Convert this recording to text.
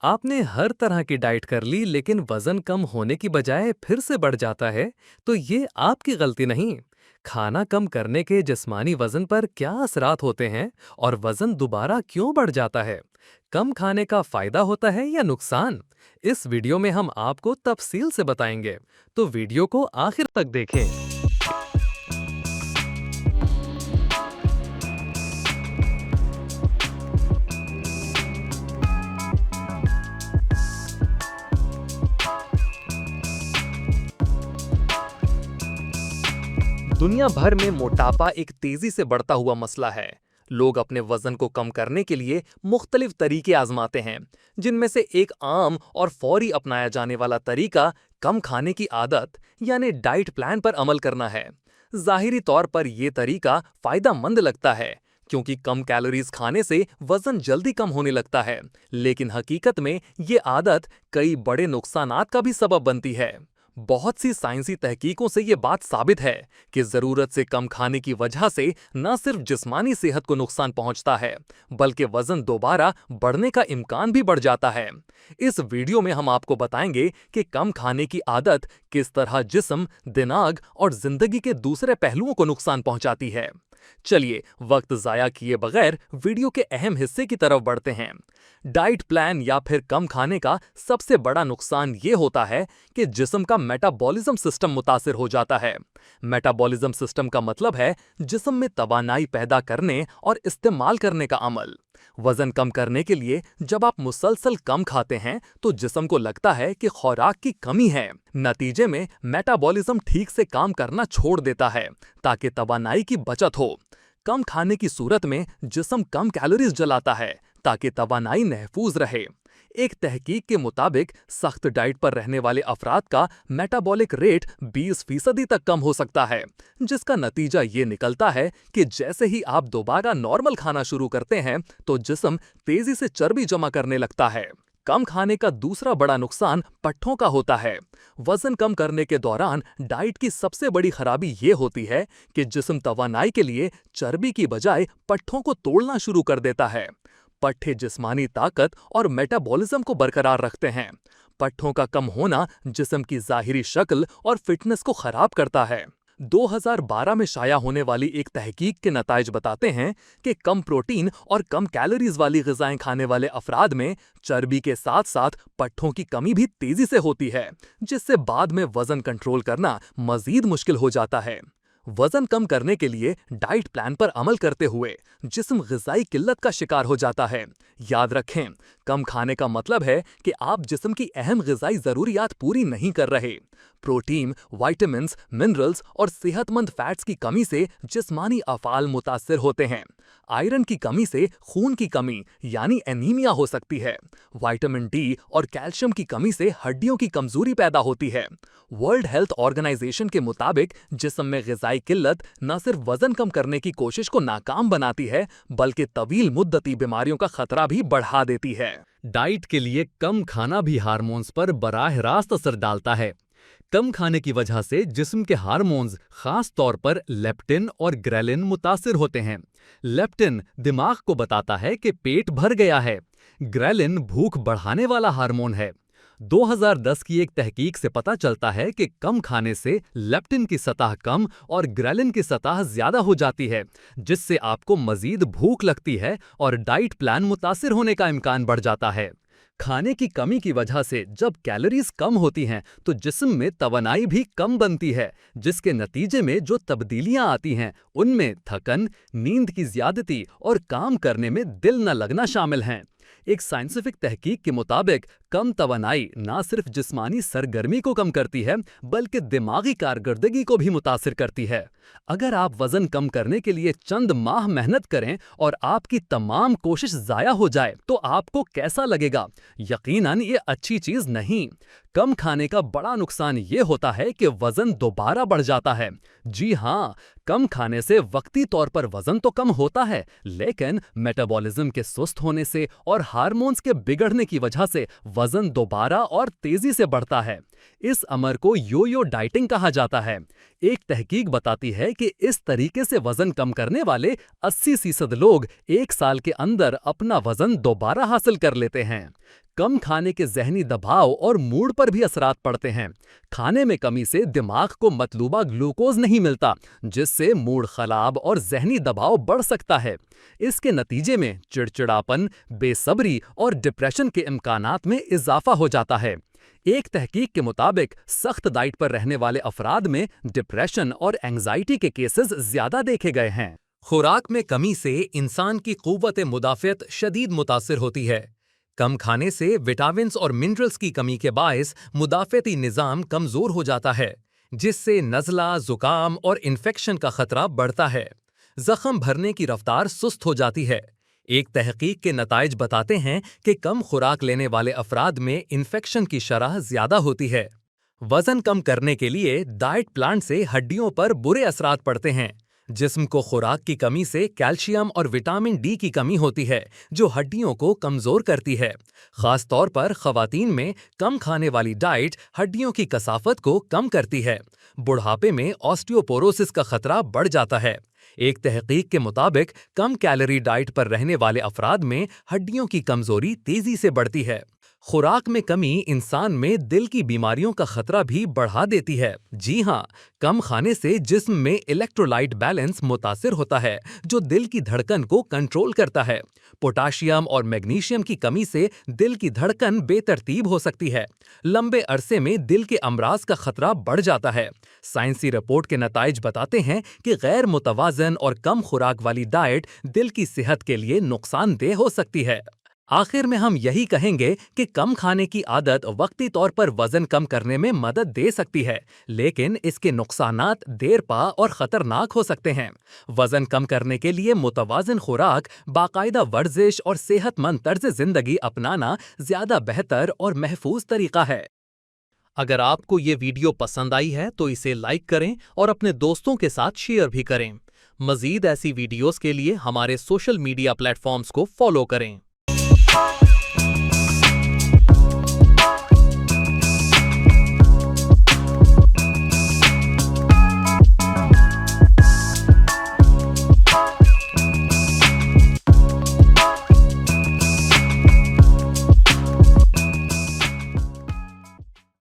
आपने हर तरह की डाइट कर ली लेकिन वजन कम होने की बजाय फिर से बढ़ जाता है, तो ये आपकी गलती नहीं। खाना कम करने के जिस्मानी वजन पर क्या असरात होते हैं और वजन दोबारा क्यों बढ़ जाता है? कम खाने का फायदा होता है या नुकसान? इस वीडियो में हम आपको तफसील से बताएंगे, तो वीडियो को आखिर तक देखें। दुनिया भर में मोटापा एक तेजी से बढ़ता हुआ मसला है। लोग अपने वजन को कम करने के लिए मुख्तलिफ तरीके आजमाते हैं, जिनमें से एक आम और फौरी अपनाया जाने वाला तरीका कम खाने की आदत यानी डाइट प्लान पर अमल करना है। जाहिरी तौर पर यह तरीका फायदेमंद लगता है, क्योंकि कम कैलोरीज खाने से वजन जल्दी कम होने लगता है, लेकिन हकीकत में ये आदत कई बड़े नुकसानात का भी सबब बनती है। बहुत सी साइंसी तहकीकों से ये बात साबित है कि जरूरत से कम खाने की वजह से न सिर्फ जिस्मानी सेहत को नुकसान पहुंचता है, बल्कि वजन दोबारा बढ़ने का इम्कान भी बढ़ जाता है। इस वीडियो में हम आपको बताएंगे कि कम खाने की आदत किस तरह जिस्म, दिमाग और जिंदगी के दूसरे पहलुओं को नुकसान पहुंचाती है। चलिए वक्त जाया किए बगैर वीडियो के अहम हिस्से की तरफ बढ़ते हैं। डाइट प्लान या फिर कम खाने का सबसे बड़ा नुकसान ये होता है कि जिस्म का मेटाबॉलिज्म सिस्टम मुतासिर हो जाता है। मेटाबॉलिज्म सिस्टम का मतलब है जिस्म में तवानाई पैदा करने और इस्तेमाल करने का अमल। वजन कम करने के लिए जब आप मुसलसल कम खाते हैं तो जिस्म को लगता है कि खुराक की कमी है। नतीजे में मेटाबॉलिज्म ठीक से काम करना छोड़ देता है ताकि तवानाई की बचत हो। कम खाने की सूरत में जिस्म कम कैलोरीज जलाता है ताकि तवानाई महफूज रहे। एक तहकीक के मुताबिक सख्त डाइट पर रहने वाले अफराद का मेटाबॉलिक रेट 20% तक कम हो सकता है, जिसका नतीजा ये निकलता है कि जैसे ही आप दोबारा नॉर्मल खाना शुरू करते हैं तो जिस्म तेजी से चर्बी जमा करने लगता है। कम खाने का दूसरा बड़ा नुकसान पट्ठों का होता है। वजन कम करने के दौरान डाइट की सबसे बड़ी खराबी ये होती है कि जिस्म तवानाई के लिए चर्बी की बजाय पट्ठों को तोड़ना शुरू कर देता है। पट्ठे जिस्मानी ताकत और मेटाबॉलिज्म को बरकरार रखते हैं। पट्ठों का कम होना जिस्म की जाहिरी शक्ल और फिटनेस को खराब करता है। 2012 में शाया होने वाली एक तहकीक के नताइज बताते हैं कि कम प्रोटीन और कम कैलोरीज वाली ग़िज़ाएं खाने वाले अफराद में चर्बी के साथ साथ पट्ठों की कमी भी तेजी से होती है, जिससे बाद में वजन कंट्रोल करना मजीद मुश्किल हो जाता है। वजन कम करने के लिए डाइट प्लान पर अमल करते हुए जिस्म ग़िज़ाई किल्लत का शिकार हो जाता है। याद रखें, कम खाने का मतलब है कि आप जिस्म की अहम ग़िज़ाई ज़रूरियात पूरी नहीं कर रहे। प्रोटीन, विटामिन्स, मिनरल्स और सेहतमंद फैट्स की कमी से जिस्मानी अफ़ाल मुतासिर होते हैं। आयरन की कमी से खून की कमी यानी एनीमिया हो सकती है। विटामिन डी और कैल्शियम की कमी से हड्डियों की कमजोरी पैदा होती है। वर्ल्ड हेल्थ ऑर्गेनाइजेशन के मुताबिक जिस्म में ग़िज़ाई किल्लत न सिर्फ वजन कम करने की कोशिश को नाकाम बनाती है, बल्कि तवील मुद्दती बीमारियों का खतरा भी बढ़ा देती है। डाइट के लिए कम खाना भी हार्मोन्स पर बराह रास्त असर डालता है। कम खाने की वजह से जिस्म के हार्मोन्स, खास तौर पर लेप्टिन और ग्रेलिन मुतासिर होते हैं। लेप्टिन दिमाग को बताता है कि पेट भर गया है। ग्रेलिन भूख बढ़ाने वाला हार्मोन है। 2010 की एक तहकीक से पता चलता है कि कम खाने से लेप्टिन की सतह कम और ग्रेलिन की सतह ज्यादा हो जाती है, जिससे आपको मजीद भूख लगती है और डाइट प्लान मुतासिर होने का इम्कान बढ़ जाता है। खाने की कमी की वजह से जब कैलोरीज कम होती हैं तो जिस्म में तवानाई भी कम बनती है, जिसके नतीजे में जो तब्दीलियां आती हैं उनमें थकन, नींद की ज्यादती और काम करने में दिल न लगना शामिल हैं। एक साइंटिफिक तहकीक के मुताबिक कम तवानाई न सिर्फ जिस्मानी सरगर्मी को कम करती है, बल्कि दिमागी कारकर्दगी को भी मुतासिर करती है। अगर आप वजन कम करने के लिए चंद माह मेहनत करें और आपकी तमाम कोशिश जाया हो जाए तो आपको कैसा लगेगा? यकीनन ये अच्छी चीज नहीं। कम खाने का बड़ा नुकसान ये होता है कि वजन दोबारा बढ़ जाता है। जी हाँ, कम खाने से वक्ती तौर पर वजन तो कम होता है, लेकिन मेटाबॉलिज्म के सुस्त होने से और हार्मोन्स के बिगड़ने की वजह से वजन दोबारा और तेजी से बढ़ता है। इस अमर को यो-यो डाइटिंग कहा जाता है। एक तहकीक बताती है कि इस तरीके से वजन कम करने वाले 80% लोग एक साल के अंदर अपना वजन दोबारा हासिल कर लेते हैं। कम खाने के ज़हनी दबाव और मूड पर भी असरात पड़ते हैं। खाने में कमी से दिमाग को मतलूबा ग्लूकोज नहीं मिलता, जिससे मूड खराब और ज़हनी दबाव बढ़ सकता है। इसके नतीजे में चिड़चिड़ापन, बेसब्री और डिप्रेशन के इम्कानात में इजाफा हो जाता है। एक तहकीक के मुताबिक सख्त डाइट पर रहने वाले अफराद में डिप्रेशन और एंग्जाइटी के केसेस ज्यादा देखे गए हैं। खुराक में कमी से इंसान की क़ुव्वत मुदाफ़ियत शदीद मुतासिर होती है। कम खाने से विटामिन्स और मिनरल्स की कमी के बायस मुदाफ़ियती निज़ाम कमज़ोर हो जाता है, जिससे नज़ला, ज़ुकाम और इन्फेक्शन का खतरा बढ़ता है। ज़ख़म भरने की रफ्तार सुस्त हो जाती है। एक तहकीक के नताइज बताते हैं कि कम खुराक लेने वाले अफराद में इन्फेक्शन की शरह ज़्यादा होती है। वज़न कम करने के लिए डाइट प्लान से हड्डियों पर बुरे असरात पड़ते हैं। जिस्म को खुराक की कमी से कैल्शियम और विटामिन डी की कमी होती है, जो हड्डियों को कमज़ोर करती है। ख़ास तौर पर ख़वातीन में कम खाने वाली डाइट हड्डियों की कसाफत को कम करती है। बुढ़ापे में ऑस्टियोपोरोसिस का खतरा बढ़ जाता है। एक तहकीक के मुताबिक कम कैलोरी डाइट पर रहने वाले अफराद में हड्डियों की कमज़ोरी तेज़ी से बढ़ती है। खुराक में कमी इंसान में दिल की बीमारियों का खतरा भी बढ़ा देती है। जी हाँ, कम खाने से जिस्म में इलेक्ट्रोलाइट बैलेंस मुतासिर होता है, जो दिल की धड़कन को कंट्रोल करता है। पोटाशियम और मैग्नीशियम की कमी से दिल की धड़कन बेतरतीब हो सकती है। लंबे अरसे में दिल के अमराज का खतरा बढ़ जाता है। साइंसी रिपोर्ट के नताइज बताते हैं कि गैर मुतवाजन और कम खुराक वाली डाइट दिल की सेहत के लिए नुकसानदेह हो सकती है। आखिर में हम यही कहेंगे कि कम खाने की आदत वक्ती तौर पर वजन कम करने में मदद दे सकती है, लेकिन इसके नुकसानात देरपा और खतरनाक हो सकते हैं। वजन कम करने के लिए मुतवाज़िन खुराक, बाकायदा वर्जिश और सेहतमंद तर्ज जिंदगी अपनाना ज्यादा बेहतर और महफूज तरीका है। अगर आपको ये वीडियो पसंद आई है तो इसे लाइक करें और अपने दोस्तों के साथ शेयर भी करें। मजीद ऐसी वीडियोस के लिए हमारे सोशल मीडिया प्लेटफॉर्म्स को फॉलो करें।